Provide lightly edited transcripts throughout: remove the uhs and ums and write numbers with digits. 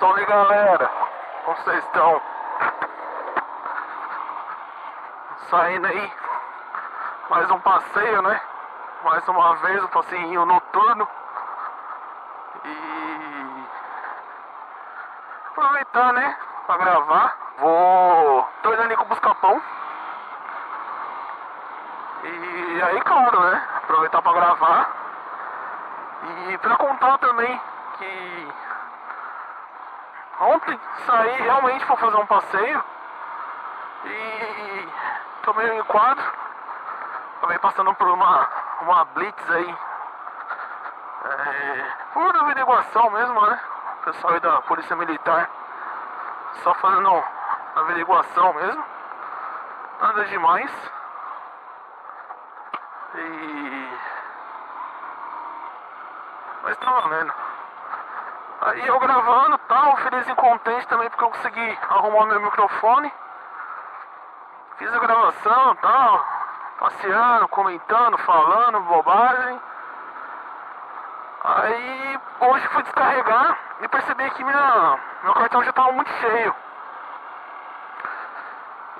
Salve galera, como vocês estão? Saindo aí, mais um passeio, né? Mais uma vez um passeio noturno. E aproveitar, né? Pra gravar. Tô indo ali com o Buscapão. E aí, claro, né? Aproveitar pra gravar. E pra contar também que ontem saí realmente pra fazer um passeio e tomei um enquadro. Acabei passando por uma blitz aí, por averiguação mesmo, né? O pessoal aí da Polícia Militar só fazendo averiguação mesmo, nada demais. Mas tá valendo. Aí eu gravando, tal, feliz e contente também porque eu consegui arrumar meu microfone. Fiz a gravação, tal, passeando, comentando, falando, bobagem. Aí hoje fui descarregar e percebi que meu cartão já estava muito cheio.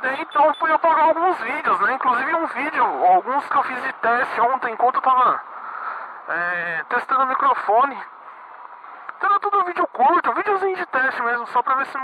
Daí então fui apagar alguns vídeos, né? Inclusive um vídeo, alguns que eu fiz de teste ontem enquanto eu tava testando o microfone. Então era tudo vídeo curto, um videozinho de teste mesmo, só pra ver se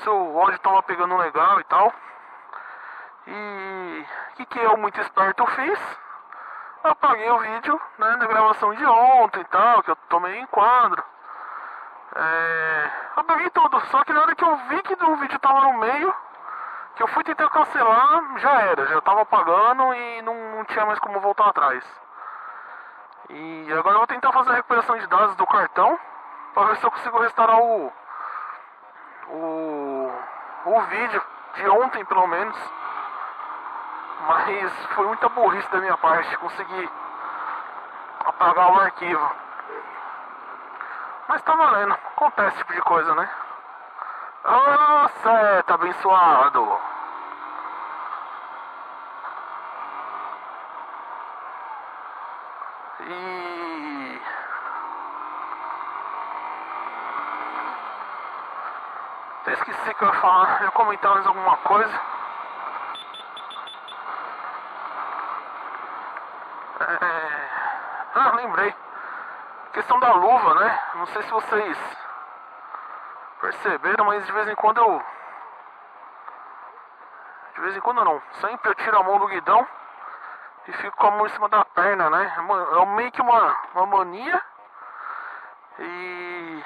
o áudio tava pegando legal e tal. E o que eu, muito esperto, fiz? Apaguei o vídeo, né, da gravação de ontem e tal, que eu tomei em quadro. Apaguei tudo, só que na hora que eu vi que o vídeo tava no meio, que eu fui tentar cancelar, já tava apagando e não tinha mais como voltar atrás. E agora eu vou tentar fazer a recuperação de dados do cartão para ver se eu consigo restaurar o vídeo de ontem, pelo menos. Mas foi muita burrice da minha parte conseguir apagar o arquivo. Mas tá valendo, acontece esse tipo de coisa, né? Ô, seta abençoado! E até esqueci que eu ia falar, eu ia comentar mais alguma coisa. Lembrei. Questão da luva, né? Não sei se vocês perceberam, mas de vez em quando não, sempre eu tiro a mão do guidão e fico com a mão em cima da perna, né? É meio que uma mania. E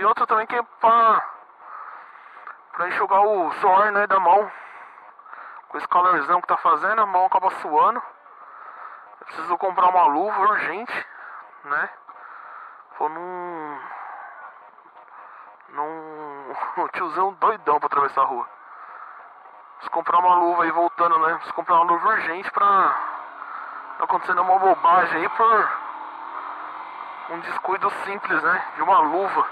outra também que é pra enxugar o suor, né, da mão. Com esse calorzão que tá fazendo, a mão acaba suando. Eu preciso comprar uma luva urgente, né? Vou num tiozão doidão pra atravessar a rua. Preciso comprar uma luva aí voltando, né? Preciso comprar uma luva urgente pra não acontecer nenhuma bobagem aí por um descuido simples, né? De uma luva.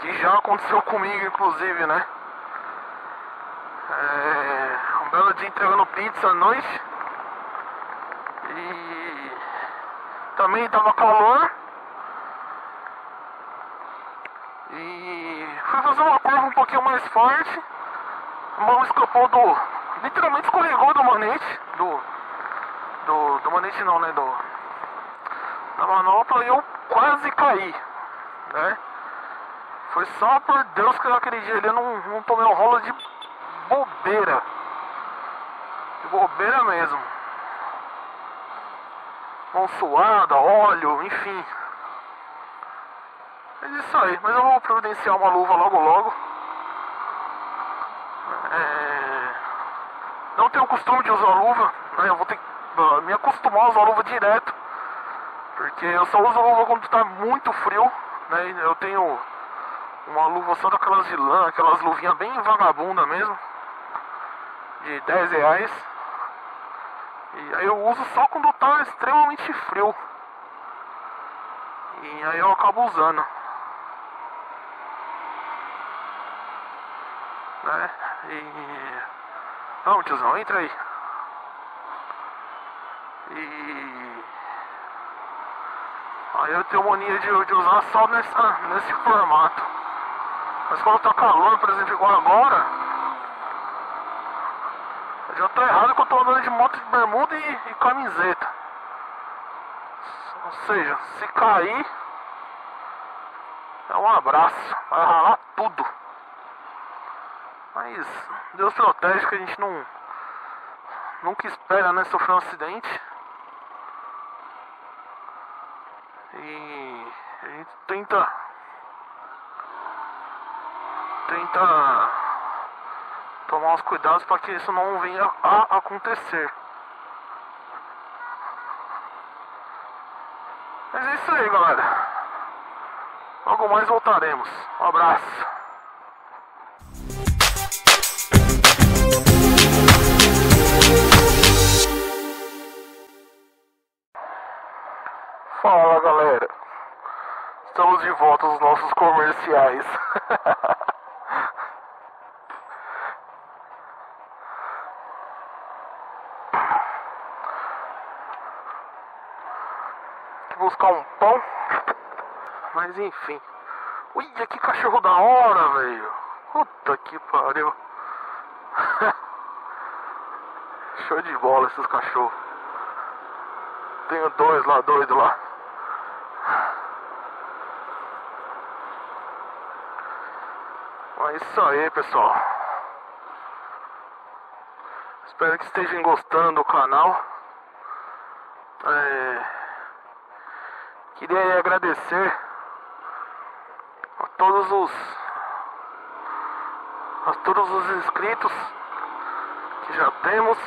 Que já aconteceu comigo, inclusive, né? Um belo dia entregando pizza à noite. E também tava calor. E fui fazer uma curva um pouquinho mais forte. A mão escapou literalmente escorregou do manete. Do manete não, né? Da manopla, e eu quase caí, né? Foi só por Deus que aquele dia ali eu não tomei um rolo de bobeira. De bobeira mesmo. Mão suada, óleo, enfim. É isso aí, mas eu vou providenciar uma luva logo. Não tenho o costume de usar luva, né? Eu vou ter que me acostumar a usar luva direto. Porque eu só uso luva quando está muito frio, né? Eu tenho uma luva só daquelas de lã, aquelas luvinhas bem vagabunda mesmo, de R$10. E aí eu uso só quando tá extremamente frio. E aí eu acabo usando, né? Vamos, tiozão, entra aí. Aí eu tenho mania de usar só nesse formato. Mas quando tá calor, por exemplo, igual agora, eu já tô errado que eu tô andando de moto de bermuda e camiseta. Ou seja, se cair, é um abraço, vai ralar tudo. Mas Deus protege, que a gente nunca espera, né, sofrer um acidente. E a gente tenta tomar os cuidados para que isso não venha a acontecer. Mas é isso aí, galera. Logo mais voltaremos. Um abraço. Fala, galera. Estamos de volta aos nossos comerciais. Buscar um pão. Mas enfim. Ui, que cachorro da hora, velho. Puta que pariu. Show de bola esses cachorros. Tenho dois lá, doido lá. É isso aí, pessoal. Espero que estejam gostando do canal. Queria agradecer a todos os inscritos que já temos,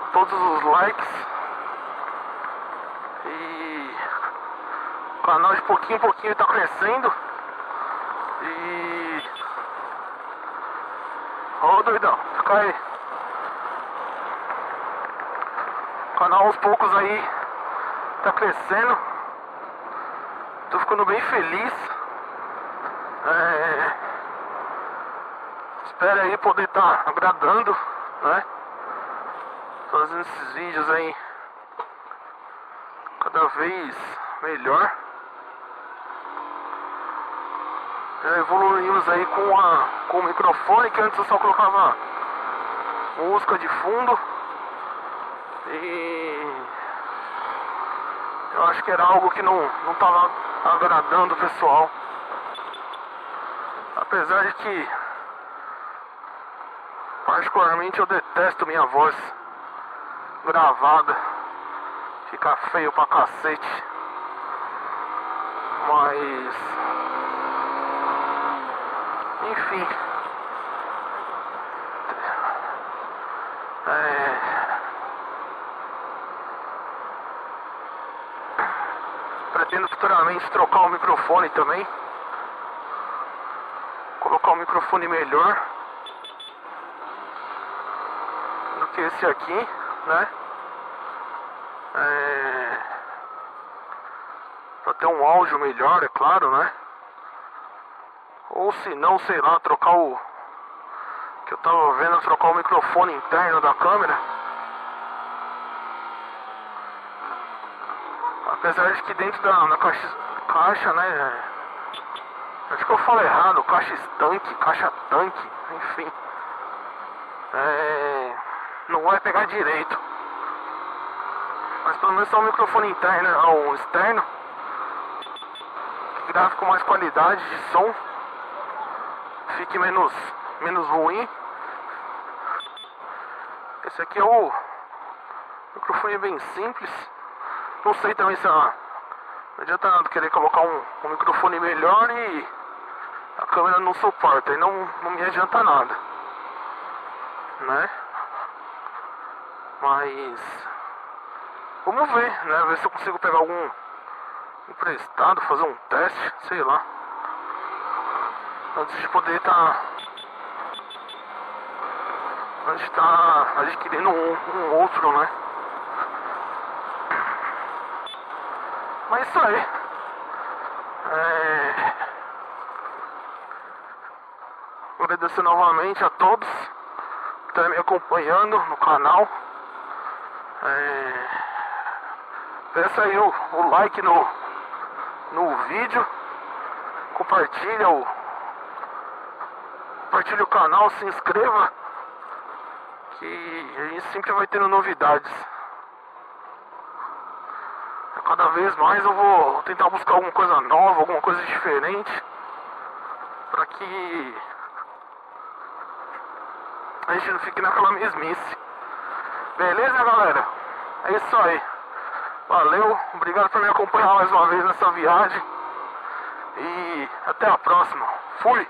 a todos os likes, e o canal de pouquinho em pouquinho está crescendo. E ô doidão, fica aí. O canal aos poucos aí tá crescendo. Tô ficando bem feliz. Espero aí poder estar agradando, né? Fazendo esses vídeos aí cada vez melhor. Já evoluímos aí com o microfone, que antes eu só colocava música de fundo. E eu acho que era algo que não estava agradando o pessoal. Apesar de que particularmente eu detesto minha voz gravada. Fica feio pra cacete. Mas enfim, pretendo futuramente trocar o microfone também, colocar um microfone melhor do que esse aqui, né? Pra ter um áudio melhor, é claro, né? Ou se não, sei lá, trocar o que eu tava vendo, trocar o microfone interno da câmera. Apesar de que dentro da caixa, né? Acho que eu falo errado, caixa tanque, enfim. Não vai pegar direito. Mas pelo menos é um microfone interno ou externo, que grave com mais qualidade de som, fique menos ruim. Esse aqui é o microfone bem simples. Não sei também se não adianta nada querer colocar um microfone melhor e a câmera não suporta, aí não me adianta nada, né? Mas vamos ver, né? Ver se eu consigo pegar algum emprestado, fazer um teste, sei lá, antes de poder estar adquirindo um outro, né? Mas isso aí. Agradecer novamente a todos que estão me acompanhando no canal. Peça aí o like no vídeo. Compartilha o canal, se inscreva. Que a gente sempre vai tendo novidades. Cada vez mais eu vou tentar buscar alguma coisa nova, alguma coisa diferente, para que a gente não fique naquela mesmice. Beleza, galera? É isso aí. Valeu, obrigado por me acompanhar mais uma vez nessa viagem. E até a próxima. Fui!